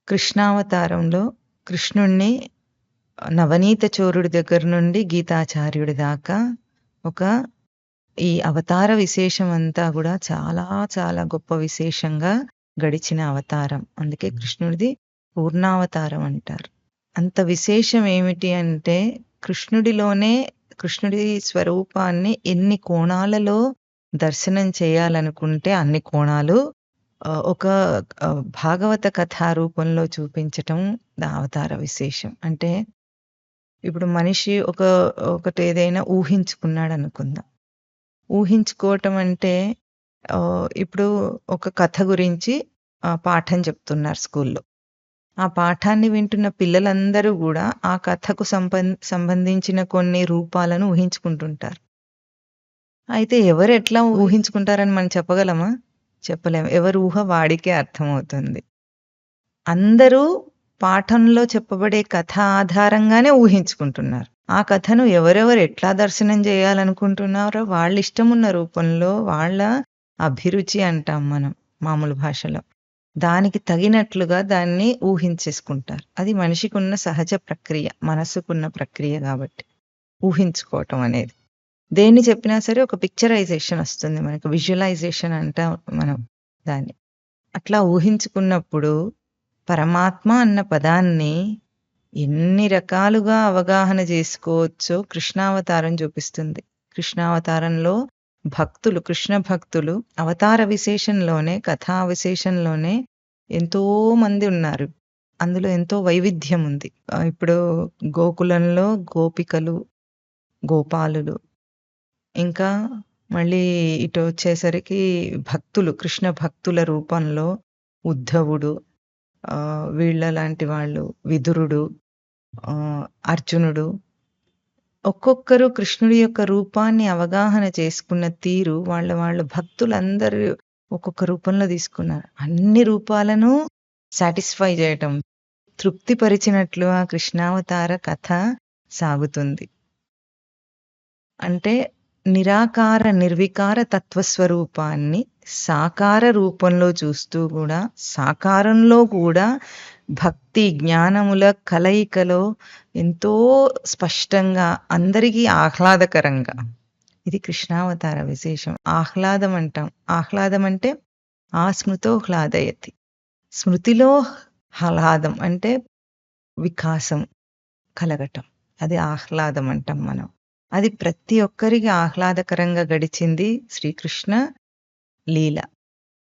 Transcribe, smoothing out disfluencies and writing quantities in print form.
కృష్ణావతారంలో కృష్ణుణ్ణి నవనీత చోరుడి దగ్గర నుండి గీతాచార్యుడి దాకా ఒక ఈ అవతార విశేషం అంతా గూడా చాలా చాలా గొప్ప విశేషంగా గడిచిన అవతారం. అందుకే కృష్ణుడిది పూర్ణావతారం అంటారు. అంత విశేషం ఏమిటి అంటే కృష్ణుడిలోనే కృష్ణుడి స్వరూపాన్ని ఎన్ని కోణాలలో దర్శనం చేయాలనుకుంటే అన్ని కోణాలు ఒక భాగవత కథా రూపంలో చూపించటం అవతార విశేషం. అంటే ఇప్పుడు మనిషి ఒకటేదైనా ఊహించుకున్నాడనుకుందాం. ఊహించుకోవటం అంటే ఇప్పుడు ఒక కథ గురించి పాఠం చెప్తున్నారు స్కూల్లో. ఆ పాఠాన్ని వింటున్న పిల్లలందరూ గూడా ఆ కథకు సంబంధించిన కొన్ని రూపాలను ఊహించుకుంటుంటారు. అయితే ఎవరెట్లా ఊహించుకుంటారని మనం చెప్పగలమా? చెప్పలేము. ఎవరి ఊహ వాడికే అర్థమవుతుంది. అందరూ పాఠంలో చెప్పబడే కథ ఆధారంగానే ఊహించుకుంటున్నారు. ఆ కథను ఎవరెవరు ఎట్లా దర్శనం చేయాలనుకుంటున్నారో వాళ్ళిష్టమున్న రూపంలో, వాళ్ళ అభిరుచి అంటాం మనం మామూలు భాషలో. దానికి తగినట్లుగా దాన్ని ఊహించేసుకుంటారు. అది మనిషికున్న సహజ ప్రక్రియ, మనసుకున్న ప్రక్రియ గాబట్టి. ఊహించుకోవటం అనేది. దేన్ని చెప్పినా సరే ఒక పిక్చరైజేషన్ వస్తుంది మనకు. విజువలైజేషన్ అంటాం మనం దాన్ని. అట్లా ఊహించుకున్నప్పుడు పరమాత్మ అన్న పదాన్ని ఎన్ని రకాలుగా అవగాహన చేసుకోవచ్చో కృష్ణావతారం చూపిస్తుంది. కృష్ణావతారంలో భక్తులు, కృష్ణ భక్తులు అవతార విశేషంలోనే, కథా విశేషంలోనే ఎంతో మంది ఉన్నారు. అందులో ఎంతో వైవిధ్యం ఉంది. ఇప్పుడు గోకులంలో గోపికలు, గోపాలులు, ఇంకా మళ్ళీ ఇటు వచ్చేసరికి భక్తులు, కృష్ణ భక్తుల రూపంలో ఉద్ధవుడు, వీళ్ళ లాంటి వాళ్ళు, విదురుడు, అర్జునుడు. ఒక్కొక్కరు కృష్ణుడి యొక్క రూపాన్ని అవగాహన చేసుకున్న తీరు వాళ్ళ భక్తులందరూ ఒక్కొక్క రూపంలో తీసుకున్నారు. అన్ని రూపాలను సాటిస్ఫై చేయటం, తృప్తిపరిచినట్లు ఆ కృష్ణావతార కథ సాగుతుంది. అంటే నిరాకార, నిర్వికార తత్వస్వరూపాన్ని సాకార రూపంలో చూస్తూ కూడా, సాకారంలో కూడా భక్తి, జ్ఞానముల కలయికలో ఎంతో స్పష్టంగా, అందరికీ ఆహ్లాదకరంగా. ఇది కృష్ణావతార విశేషం. ఆహ్లాదం అంటాం. ఆహ్లాదం అంటే ఆస్మృతో హ్లాదయతి. స్మృతిలో ఆహ్లాదం అంటే వికాసం కలగటం. అది ఆహ్లాదం అంటాం మనం. అది ప్రతి ఒక్కరికి ఆహ్లాదకరంగా గడిచింది శ్రీకృష్ణ లీల.